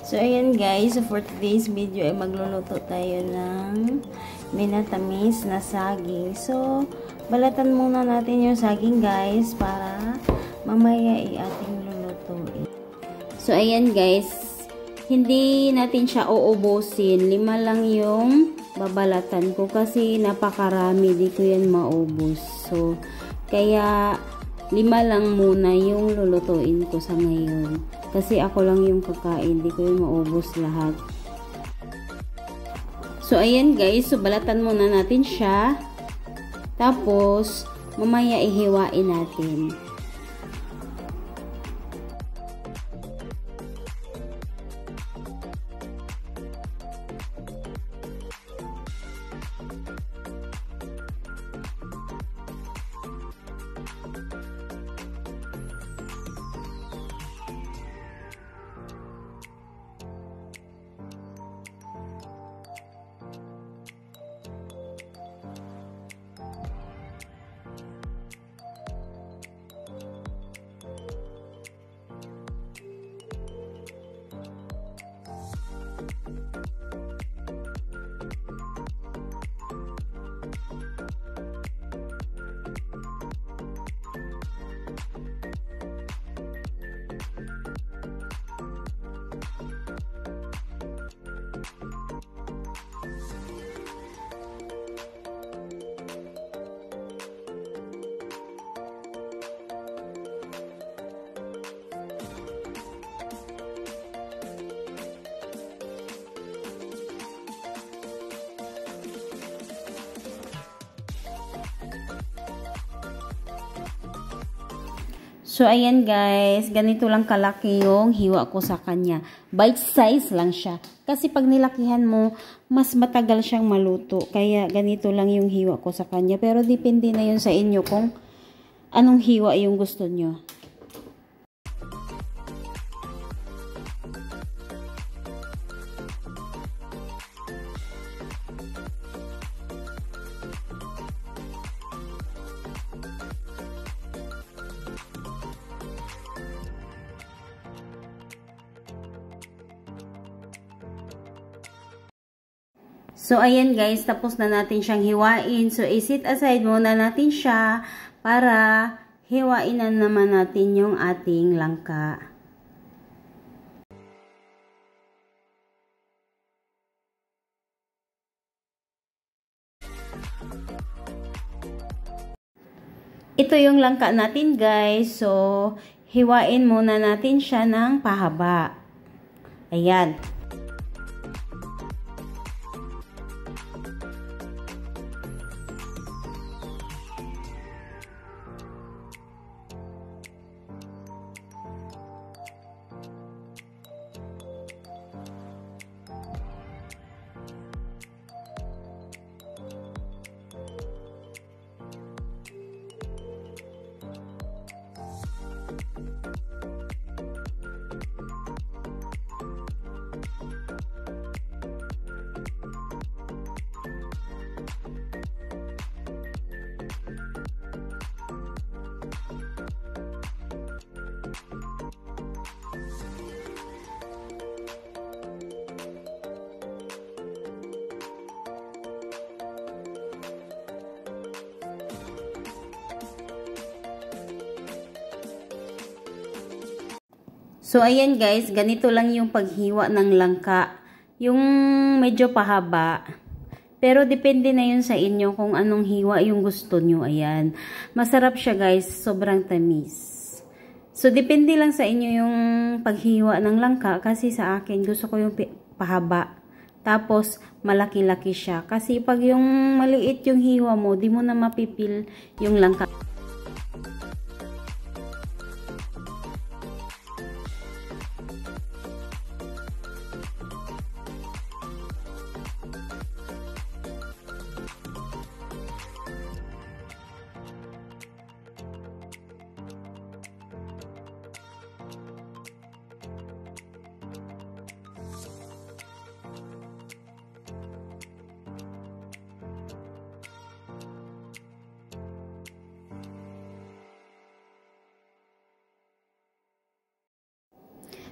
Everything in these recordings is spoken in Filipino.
So, ayan guys. So, for today's video ay magluluto tayo ng minatamis na saging. So, balatan muna natin yung saging guys para mamaya ating lulutuin. So, ayan guys. Hindi natin siya uubusin. 5 lang yung babalatan ko kasi napakarami. Di ko yan maubos. So, kaya 5 lang muna yung lulutuin ko sa ngayon. Kasi ako lang yung kakain. Di ko yung maubos lahat. So, ayan guys. So, balatan muna natin siya. Tapos, mamaya ihiwain natin. So, ayan guys, ganito lang kalaki yung hiwa ko sa kanya. Bite size lang siya. Kasi pag nilakihan mo, mas matagal siyang maluto. Kaya ganito lang yung hiwa ko sa kanya. Pero depende na yun sa inyo kung anong hiwa yung gusto nyo. So, ayan guys, tapos na natin siyang hiwain. So, i-set aside muna natin siya para hiwain na naman natin yung ating langka. Ito yung langka natin guys. So, hiwain muna natin siya ng pahaba. Ayan. So, ayan guys, ganito lang yung paghiwa ng langka. Yung medyo pahaba. Pero depende na yun sa inyo kung anong hiwa yung gusto nyo. Ayan. Masarap siya guys. Sobrang tamis. So, depende lang sa inyo yung paghiwa ng langka. Kasi sa akin, gusto ko yung pahaba. Tapos, malaki-laki siya. Kasi pag yung maliit yung hiwa mo, di mo na mapipil yung langka.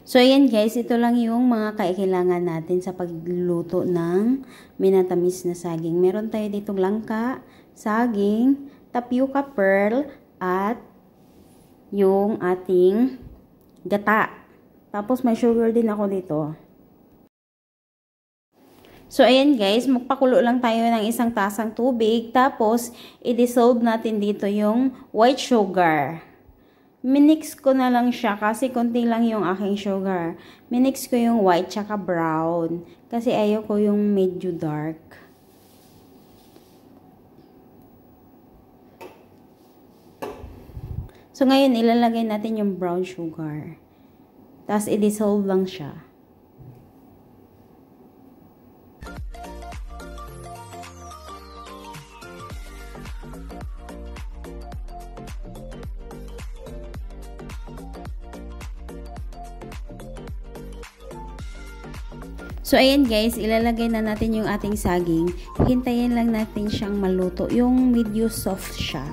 So, ayan guys, ito lang yung mga kailangan natin sa pagluluto ng minatamis na saging. Meron tayo dito langka, saging, tapioca pearl, at yung ating gata. Tapos, may sugar din ako dito. So, ayan guys, magpakulo lang tayo ng 1 tasang tubig. Tapos, i-dissolve natin dito yung white sugar. Minix ko na lang siya kasi konti lang yung aking sugar. Minix ko yung white tsaka brown kasi ayoko yung medyo dark. So ngayon ilalagay natin yung brown sugar. Tapos i-dissolve lang siya. So, ayan guys, ilalagay na natin yung ating saging. Hintayin lang natin siyang maluto. Yung medyo soft siya.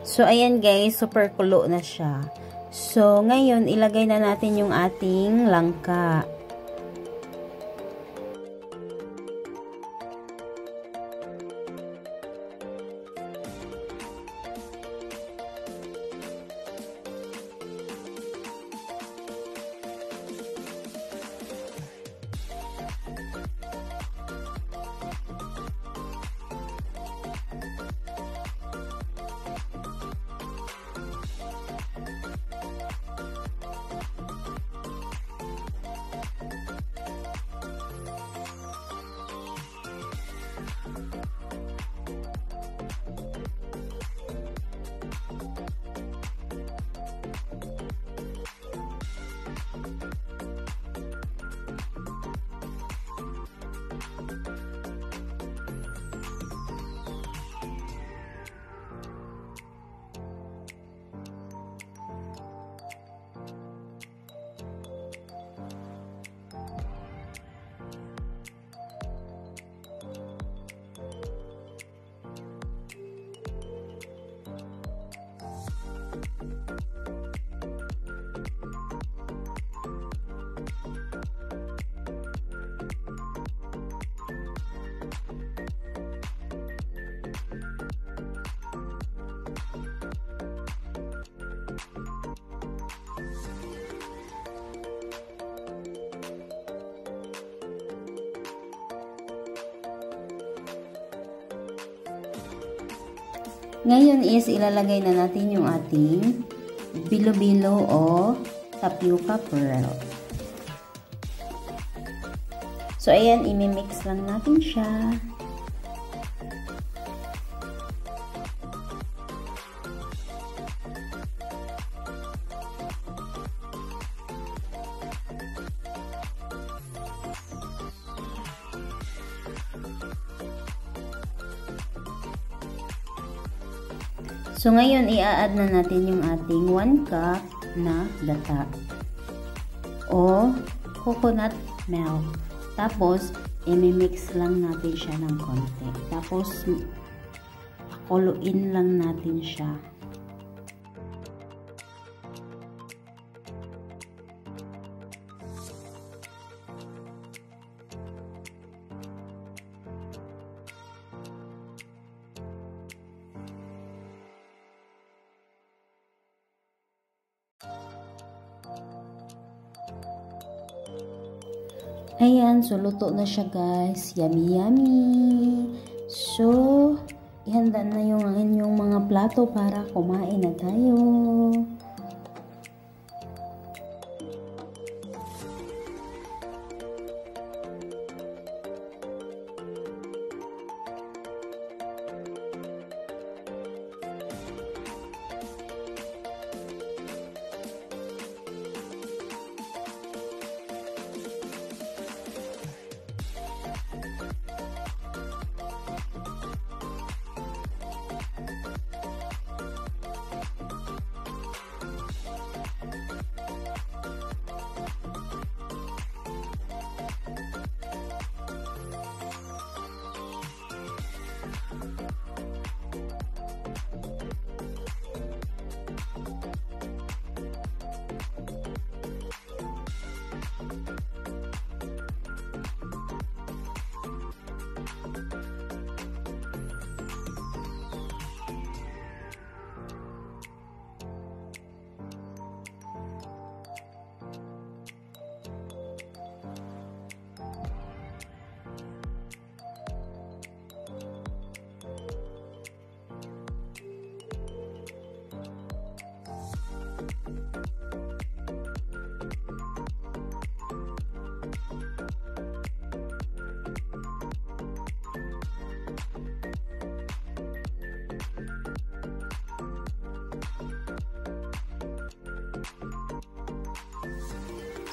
So, ayan guys, super kulo na siya. So, ngayon, ilagay na natin yung ating langka. Ngayon is ilalagay na natin yung ating bilo-bilo o tapioca pearl. So, ayan, imimix lang natin siya. So, ngayon, i-add na natin yung ating 1 cup na gata o coconut milk. Tapos, i-mix lang natin siya ng konti. Tapos, pakuluin lang natin siya. Ayan, so luto na siya guys. Yummy, yummy. So, ihanda na yung inyong mga plato para kumain na tayo.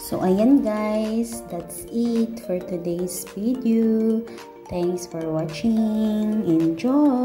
So, ayan guys, that's it for today's video. Thanks for watching. Enjoy!